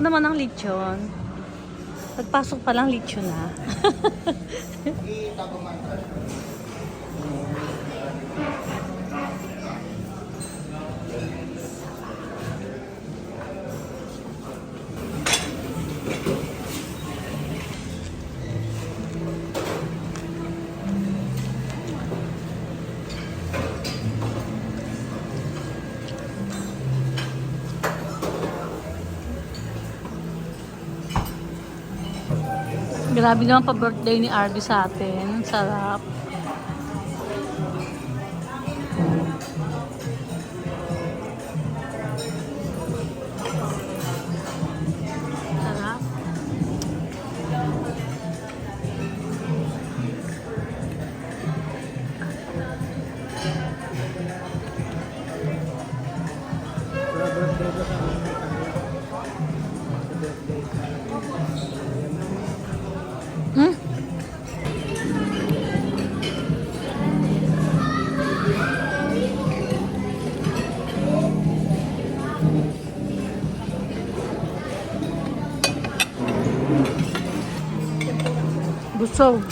naman ang lechon. Pagpasok pa lang lechon na. Grabe naman pa-birthday ni Arby sa atin. Sarap. Sarap. Hmm? Busog.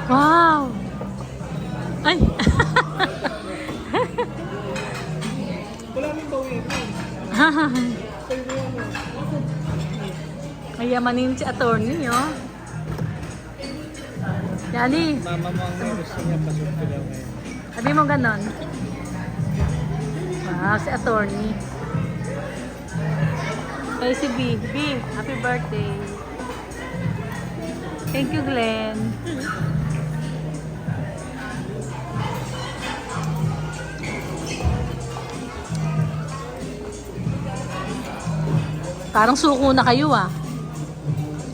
Wow! Ay! Mayamanin si attorney, oh. Yani. Mama mo ang gusto niya, pasok ko daw ngayon. Sabi mo ganon. Wow, si attorney. Kay si B. B, happy birthday. Thank you, Glenn. Parang suko na kayo, ah.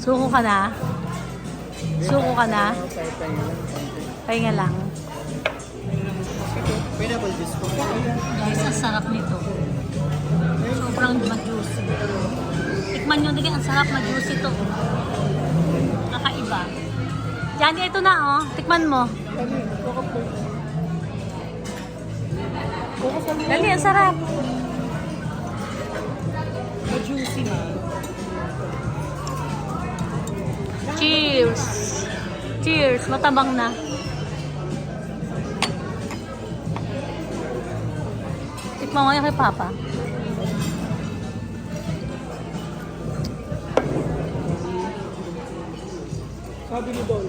Suko ka na? Suko ka na? Pahinga lang. Pineapple juice po. Guys, ang sarap nito. Sobrang ma-juicy. Tikman nyo din, ang sarap ma-juicy to. Kakaiba. Yan, ito na, oh. Tikman mo. Dali, ang sarap. Juicy na. Cheers! Cheers! Matabang na. Tikman mo yan kay Papa. Sabi ni Dol,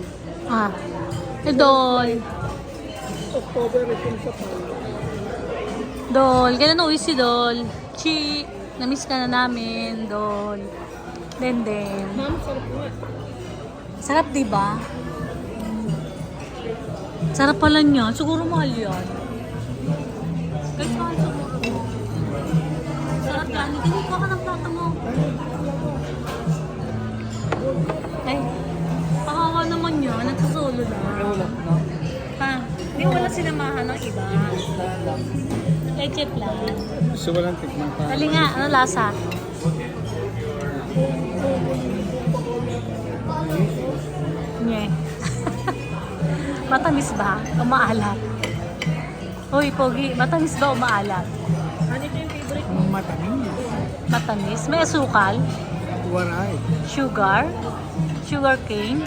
Ah. Dol. October rin sa pala. Dol. Kailan uwi si Dol? Chi. Namiss ka na namin, Dol. Denden. Ma'am, sarap nga. Sarap, diba? Sarap pala niya. Siguro mahal yan. Guys, mahal siguro. Sarap yan. Hindi ko ka ng plato mo. Ay, pakawa naman niya. Nagsasolo na. Wala na. Pa, hindi wala sinamahan ng iba. Leche plan. So walang tikman pa. Dali nga, ano lasa? Nye. Matamis ba? O maalat? Hoy, Pogi, matamis ba o maalat? Ano ito yung favorite mo? Matamis. Matamis? May asukal? Waray. Sugar? Sugar cane?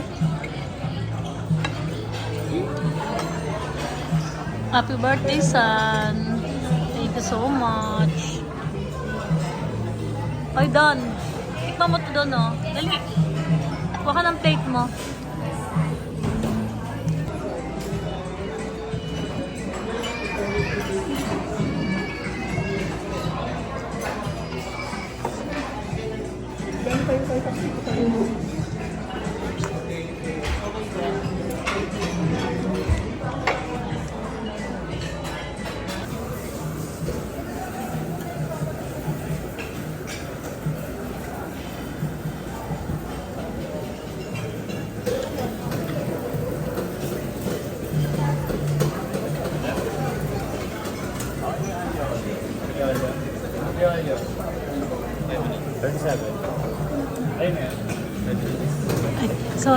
Happy birthday, son! Thank you so much! Hoy, Don! Tikman mo to, Don, oh. Dali! Kuha ka ng plate mo.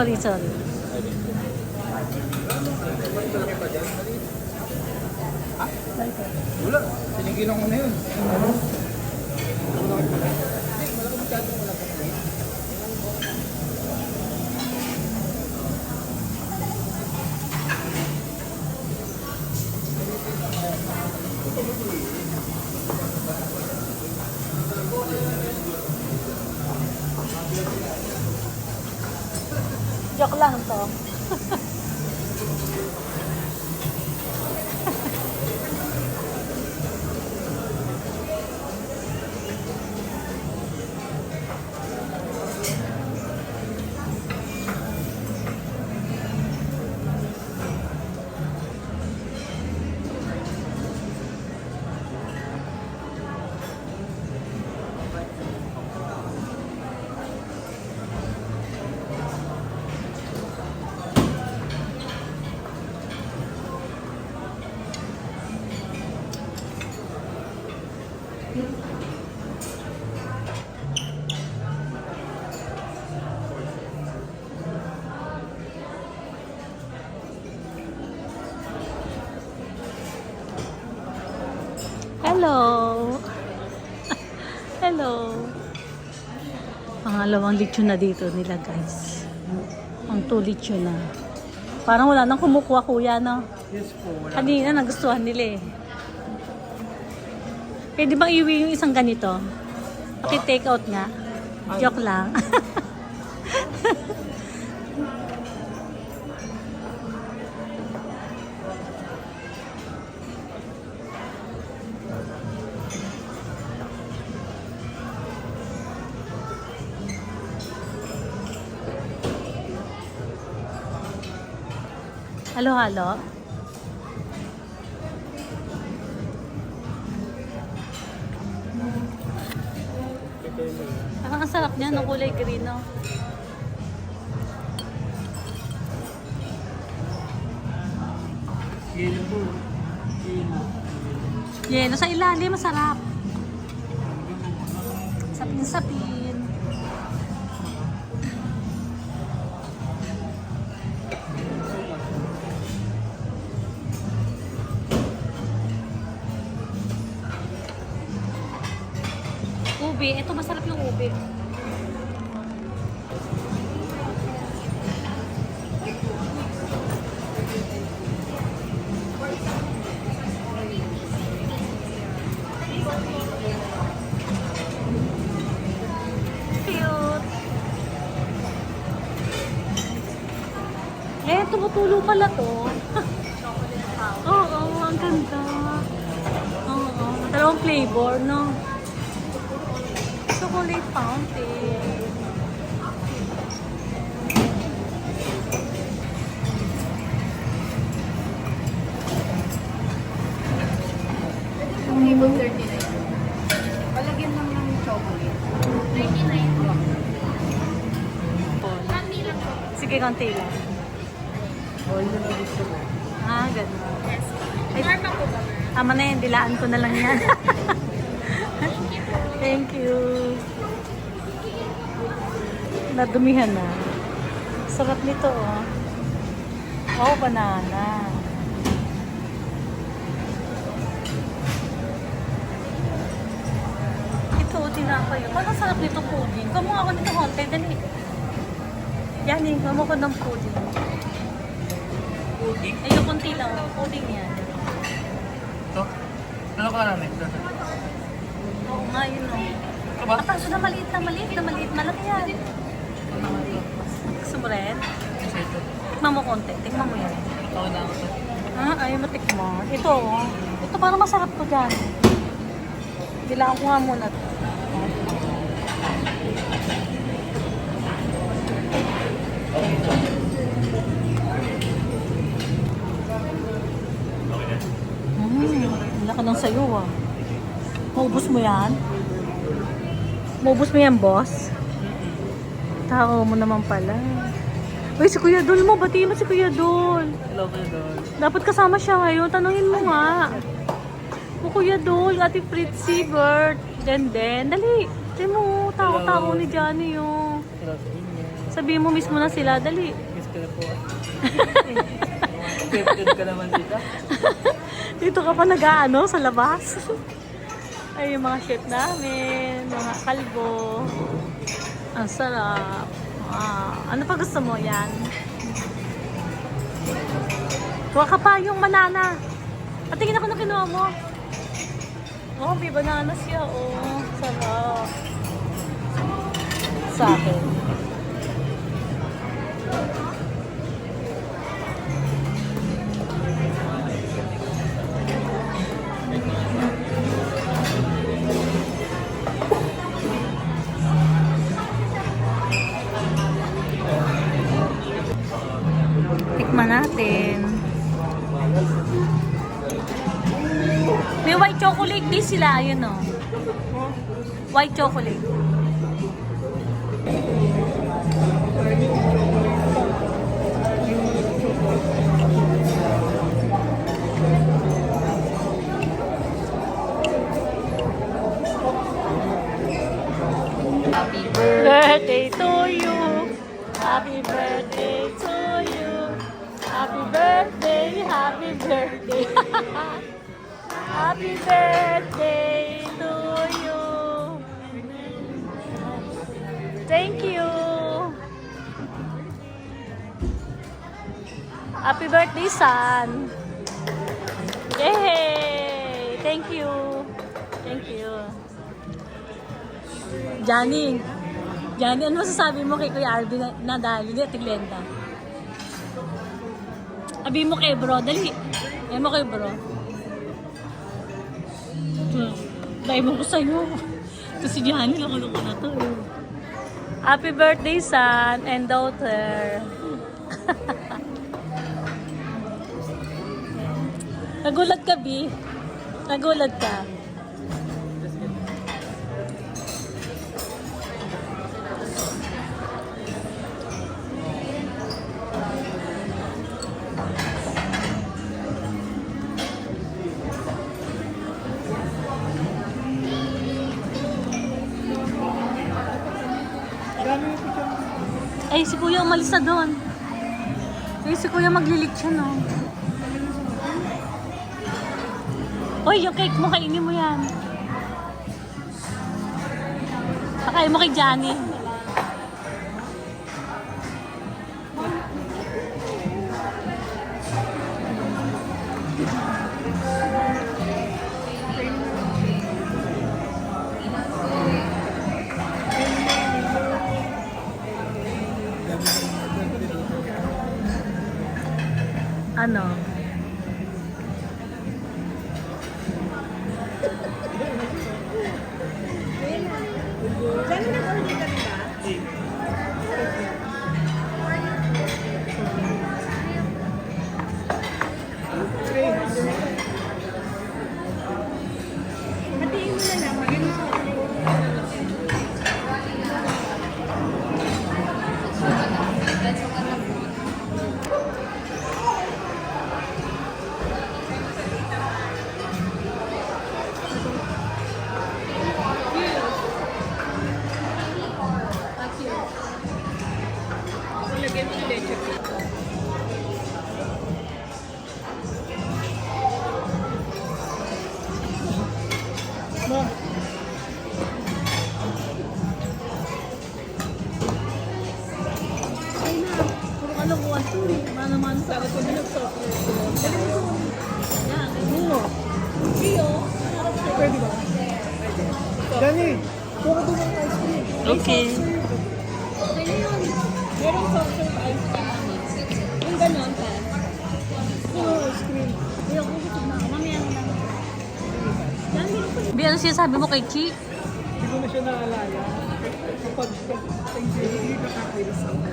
Ay, sorry. Wala. Sinigilan ko na yun. Joke lang to. Hello! Hello! Pangalawang lechon na dito nila guys. Ang 2 lechon na. Parang wala nang kumukuha kuya no? Yes po. Wala. Kanina nagustuhan nila eh. Pwede bang iwi yung isang ganito? Paki-take out nga. Joke lang. Halo-halo. Ang sarap niya, no? Kulay green, no? Yelo po. Yelo. Yelo sa ilalim, masarap. Sapin-sapin. Ube, ito masarap yung ube. Cute. Eh, tumutulo pala to. Oo, ang ganda. Oo, dalawang flavor, no? Chocolate fountain. Table 39. Palagyan lang ng chocolate. 39 lang. Konti lang po. Sige, konti lang. Oh, yun ang gusto mo. Ah, ganun. Yes. Ay, Normal po ba? tama na yun, dilaan ko na lang yan. Thank you po. Thank you. Nadumihan na. Sarap nito, oh. Oh, banana. Ito, tinapay. Parang sarap nito pudding. Kumuha ako nito konti. Dali. Yan eh, kumuha ko ng pudding. Pudding? Ayun, konti lang. Pudding yan. Ito? Ano ka namin? Oo nga, yun o. Ito ba? Kaso na maliit na maliit na maliit. Malaki yan. Gusto mo rin? Kasi ito. Tikman mo konti. Tikman mo yan. Ito na ako. Ah, ayaw mo tikman. Ito, oh. Ito parang masarap ko dyan. Dilaan ko nga muna ito. Laki ng sayo, ah. Maubos mo yan? Maubos mo yan, boss? Tao mo naman pala. Uy, si Kuya Dol mo. Batiin mo si Kuya Dol. Hello, Dol. Dapat kasama siya ngayon. Tanungin mo nga. O Kuya Dol, Ate Fritzy, Bert, Den. Dali. Dali mo, tao-tao ni Johnny yung. Hello sa inyo. Sabihin mo mismo na sila. Dali. Miss ka na po. Gifted ka naman dito. Dito ka pa nag-aano sa labas. Ay, yung mga chef namin, mga kalbo. Ang sarap. Ano pa gusto mo yan? Kuha ka pa yung banana. Patingin ako na kinuha mo. Oh, may banana siya. Oh, sarap. Sa akin. Tikman natin. May white chocolate din sila, ayun o. White chocolate. Happy Birthday to you. Happy birthday to you. Happy birthday, happy birthday. Happy birthday to you. Thank you. Happy birthday, son. Yay! Thank you. Thank you. Johnny, ano masasabi mo kay Kuya Arvin na dahil hindi at Glenda? Sabi mo kay bro, dali. Sabi mo kay bro. Dahil mo ko sa'yo. Ito si Johnny, loko-loko na to. Happy birthday, son and daughter. Nagulat ka, Bi? Nagulat ka? Ay, si Kuya umalis na doon. Ay, si Kuya maglilig siya, no? Uy, yung cake mo, kainin mo yan. Pakain mo kay Johnny. Ano? Matiin mo na lang. Magiging Ano ko, Anturi? Manaman sa ako binagsak. Yan, ano? Iyo. Pwede ba? Dani, kuha doon ng ice cream. Okay. Pwede yun. Merong soft serve ice cream. Yung ganon pa. Kuha ice cream. Ayaw ko gusto na. Mamaya na lang. Dami ko pa. Bi, ano sinasabi mo kay Chi? Hindi ko na siya naalala. Kapag hindi nakakailis ako.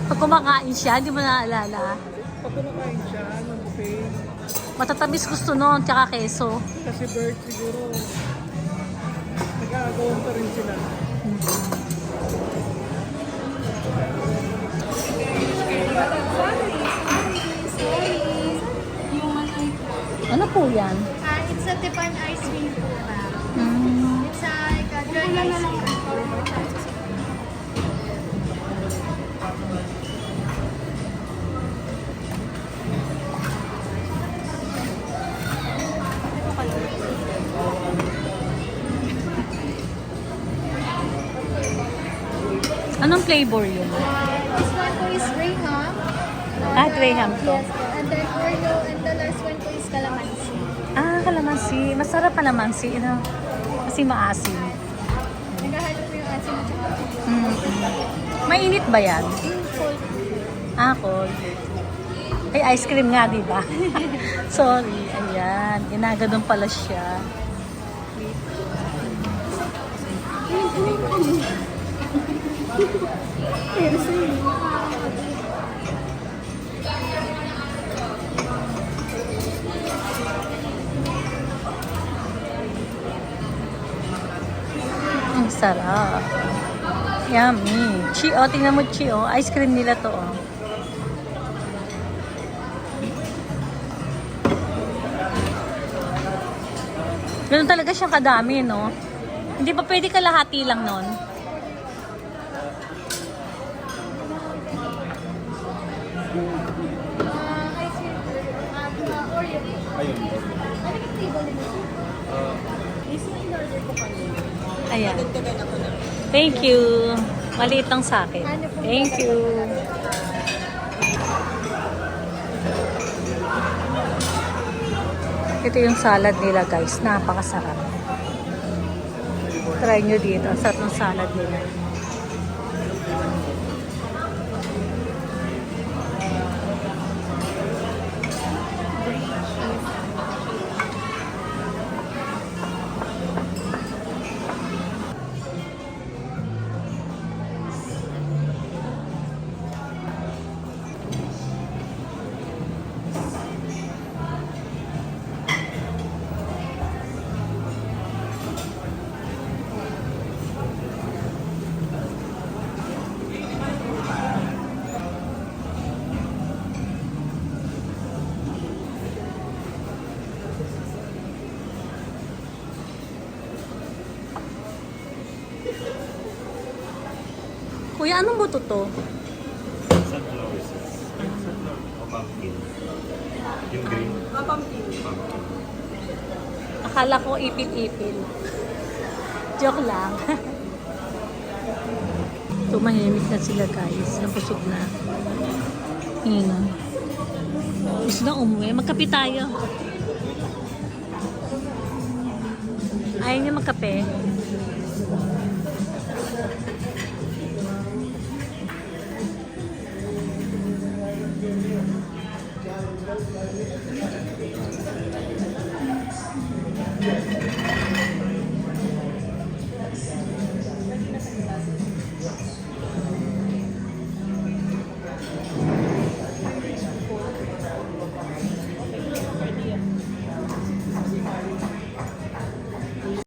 Pag kumakain siya, hindi mo naaalala. Pag kumakain siya ng buffet, Matatamis gusto nun, tsaka keso. kasi bird siguro, nag-aagawan pa rin sila. Yung ano. Ano po yan? It's a Tipan ice cream po ba? Mm. It's like a dry ice cream. Anong flavor yun? This one po is Graham. Ah, Graham to. Yes po. And then Oreo. And the last one po is Calamansi. Ah, kalamansi. Masarap kalamansi. Ano? Kasi maasim. Naghahalo po yung asin at saka Mainit ba yan? yung cold. Ah, cold. Ay, ice cream nga, di ba? Sorry. Ayan. Ginaganon pala siya. Ang sarap. Yummy. Chi, oh, tingnan mo, Chi, oh. Ice cream nila to, oh. Ganun talaga siyang kadami, no? Hindi pa pwede kalahati lang nun. Ice cream. Oreo. Ayun. Ano yung table nito? Is in order po kanina. Ayan. Thank you. Maliit lang sa akin. Thank you. Ito yung salad nila, guys. Napakasarap. Try nyo dito. Ang sarap ng salad nila. Kuya, anong buto to? Sunflower seeds. Sunflower o pumpkin. Yung green. Pumpkin. Akala ko ipil-ipil. Joke lang. Tumahimik na sila, guys. Nabusog na. Hina. Gusto na umuwi. Magkape tayo. Ayaw niya magkape.